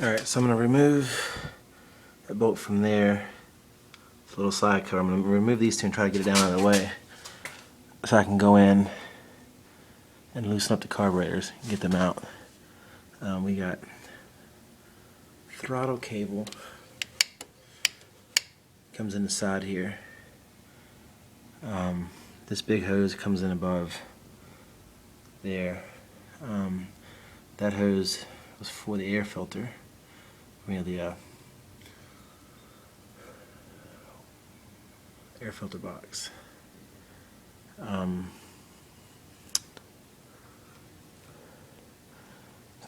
Alright, so I'm going to remove that bolt from there. It's a little side cover. I'm going to remove these two and try to get it down out of the way so I can go in and loosen up the carburetors and get them out. We got throttle cable comes in the side here. This big hose comes in above there. That hose was for the air filter. We have the air filter box. It's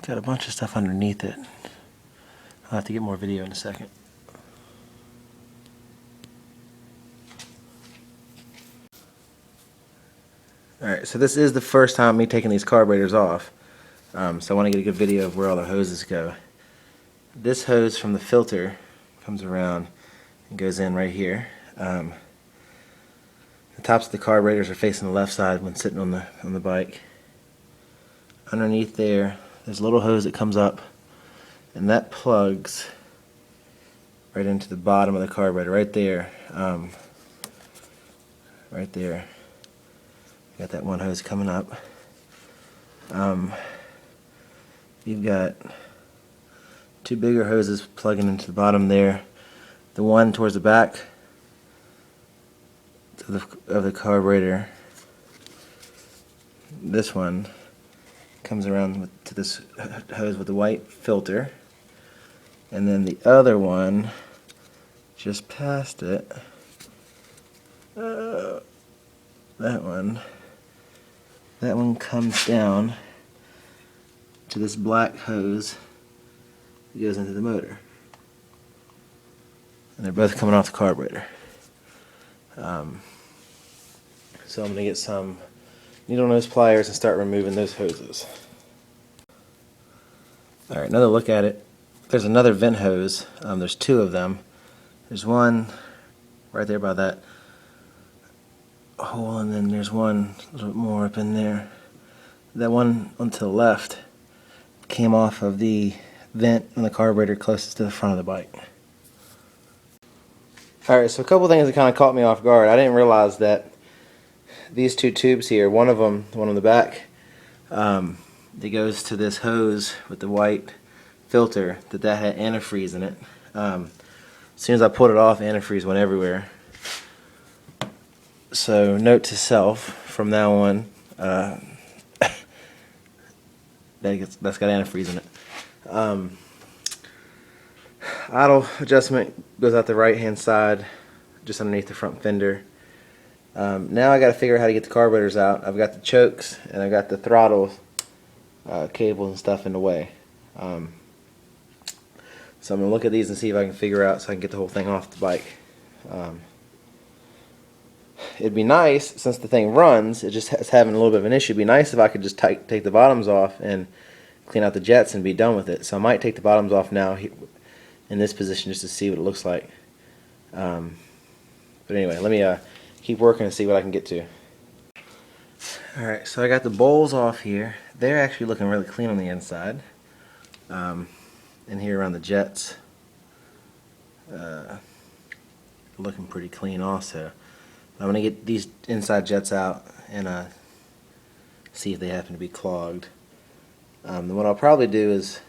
got a bunch of stuff underneath it. I'll have to get more video in a second. Alright, so this is the first time me taking these carburetors off. So I want to get a good video of where all the hoses go. This hose from the filter comes around and goes in right here. The tops of the carburetors are facing the left side when sitting on the bike. Underneath there, there's a little hose that comes up, and that plugs right into the bottom of the carburetor, right there. Right there. Got that one hose coming up. You've got two bigger hoses plugging into the bottom there. The one towards the back of the carburetor. This one comes around to this hose with the white filter, and then the other one just past it. That one comes down to this black hose that goes into the motor, and they're both coming off the carburetor. So I'm going to get some needle nose pliers and start removing those hoses. Alright, another look at it. There's another vent hose. There's two of them. There's one right there by that hole, and then there's one a little bit more up in there. That one on to the left came off of the vent on the carburetor closest to the front of the bike. Alright, so a couple things that kind of caught me off guard. I didn't realize that these two tubes here, one of them, the one on the back, that goes to this hose with the white filter, that had antifreeze in it. As soon as I pulled it off, antifreeze went everywhere. So note to self, from now on, that's got antifreeze in it. Idle adjustment goes out the right hand side, just underneath the front fender. Now I got to figure out how to get the carburetors out. I've got the chokes and I've got the throttle cables and stuff in the way. So I'm going to look at these and see if I can figure out so I can get the whole thing off the bike. It'd be nice, since the thing runs, it's having a little bit of an issue. It'd be nice if I could just take the bottoms off and clean out the jets and be done with it. So I might take the bottoms off now in this position just to see what it looks like. But anyway, let me keep working and see what I can get to. Alright, so I got the bowls off here. They're actually looking really clean on the inside. And here around the jets, looking pretty clean also. I'm going to get these inside jets out and see if they happen to be clogged. Then what I'll probably do is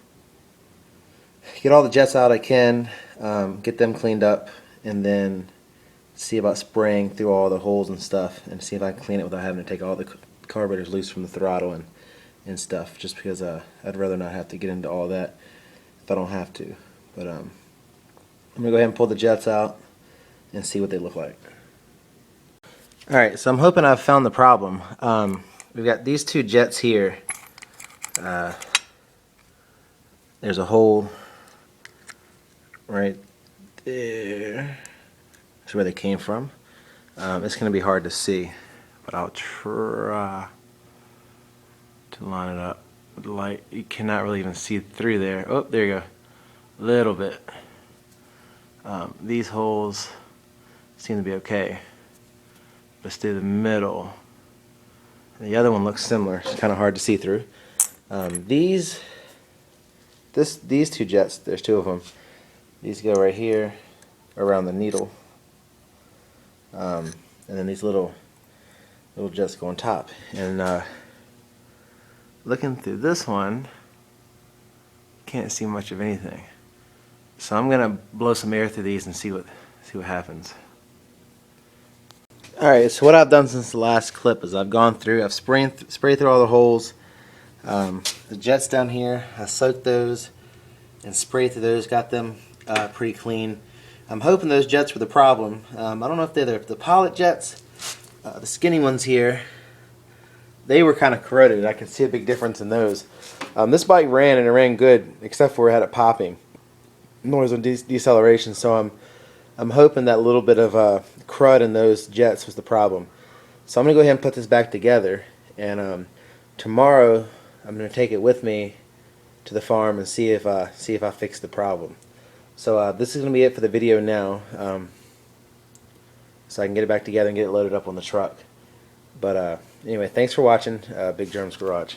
get all the jets out I can, get them cleaned up, and then see about spraying through all the holes and stuff and see if I can clean it without having to take all the carburetors loose from the throttle and stuff, just because I'd rather not have to get into all that if I don't have to. But I'm going to go ahead and pull the jets out and see what they look like. Alright, so I'm hoping I've found the problem. We've got these two jets here. There's a hole right there. That's where they came from. It's going to be hard to see, but I'll try to line it up with the light. You cannot really even see through there. Oh, there you go. A little bit. These holes seem to be okay. Let's do the middle. The other one looks similar. It's kind of hard to see through. This these two jets, there's two of them. These go right here around the needle, and then these little jets go on top. And looking through this one, can't see much of anything. So I'm gonna blow some air through these and see what happens. Alright, so what I've done since the last clip is I've gone through, I've sprayed through all the holes. The jets down here, I soaked those and sprayed through those, got them pretty clean. I'm hoping those jets were the problem. I don't know if they're the pilot jets. The skinny ones here, they were kind of corroded. I can see a big difference in those. This bike ran, and it ran good, except for it had it popping. Noise on deceleration, so I'm hoping that little bit of crud in those jets was the problem. So I'm going to go ahead and put this back together, and tomorrow I'm going to take it with me to the farm and see if I fix the problem. So this is going to be it for the video now, so I can get it back together and get it loaded up on the truck. But anyway, thanks for watching Big Germ's Garage.